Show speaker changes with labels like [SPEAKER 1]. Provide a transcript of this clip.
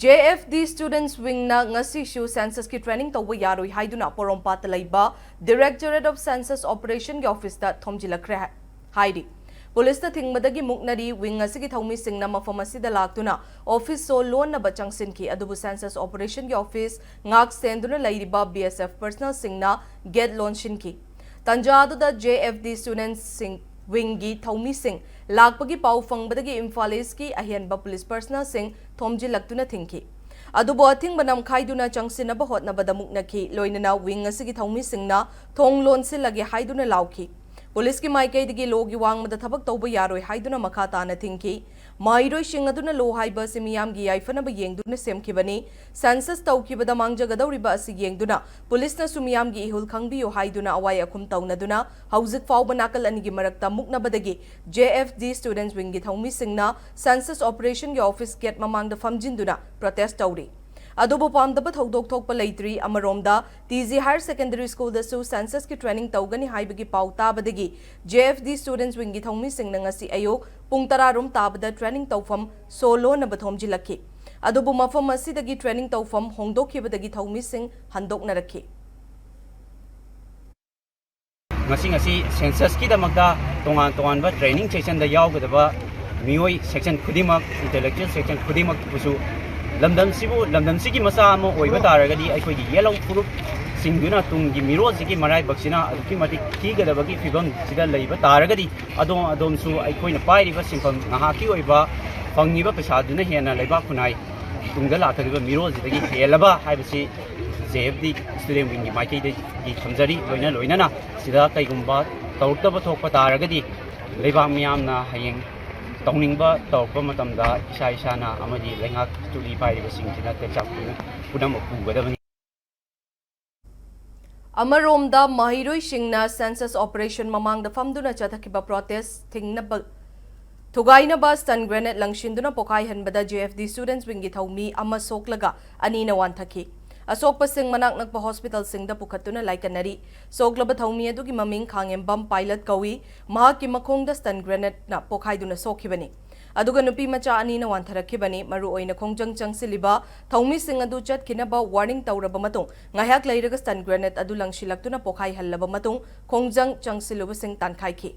[SPEAKER 1] JFD Students Wing na ngasishu Census ki training tawba yaroi haiduna Porompat laiba Directorate of Census Operation ki office da thomjilakre haidi. Police ta thingmadagi muknari wing asigi thawmi singna mafam asida laktuna office so loan na bachang sinki adubu Census Operation ki office ngak senduna lairiba BSF personal singna get loan shinki. Tanjadu da JFD Students Wingi Thawmi Singh Lakpagi Pau Fangbadagi Imphal ki Ahianba Police Personnel Singh Thomji Laktuna Thinki. Adubo ating banam khaiduna changsinaba hotnabada muknaki loinana wing asigi Thawmi Singh na thong loan silagi haiduna lauki. Police ki maikaidagi logi wangmada thabak tawba yaroi haiduna makha tana thinki. Mairoi shingaduna lo haiba simiyamgi yaifanaba yengduna semkibani. Census tawkibada mangjagadawriba asi yengduna police na sumiyamgi ihul khangbiyo haiduna awai akhum tawnaduna hauzik fawba nakal anigi marakta muknabadagi JFD Students Wingi Thawmi Singhna Census Operation ki office gate mamangda famjinduna protest tawri. Adubo pamdaba thodok thokpa leitri amaromda TZ Higher Secondary School da su census ki training tawgani haibagi pau tabadagi JFD Students Wingi Thawmi Singhna ngasi ayok pung 10 rum tabada training tawfam solo na bathomjilakhi. Adubo mafam asidagi training tawfam hongdokhibadagi Thawmi Singh handoknarakhi.
[SPEAKER 2] Ngasi census ki damakda tongan ba training session da yawgadaba mioi section khudimak intellectual section khudimak busu Lamdam sigi masa mo oiba taragadi aikoigi yellow furup singduna tungi miro sigi marai baksina aduki mati kigadabagi fibam sida leiba taragadi adom su aikoina pairiba simpam ngahaki oiba fangiba pesaduna hena leiba kunai tungda lakadiba miro sidagi helaba haibasi JFD student wingi maiki de gi khamjari loina na sida kaigumba tawtaba thokpa taragadi leiba miyamna hayeng Tongingba tawpa matamda isa-isana amadi lengak tuli pairiba singtina techapuna pudam pugadabani.
[SPEAKER 1] Amaromda mahiroi singna census operation mamangda famduna chathakiba protest thingnaba Thugainaba stun grenade langshinduna pokai hanbada JFD Students Wingi Thawmi ama soklaga anina wanthaki. Asokpa Singh manak nakpa hospital singda pukhatuna laikanari soklaba Thawmi adugi maming khangembam pilot kawi mahaki makhongda stun grenade na pokhaiduna sokhibani aduga nupi macha anina wantharakibani maru oina khongjang changsiliba Thawmi Singh adu chatkinaba warning tawraba matung ngahyak leiraga stun grenade adu langsilaktuna pokhai hallaba matung khongjang changsiluba sing tankhai ki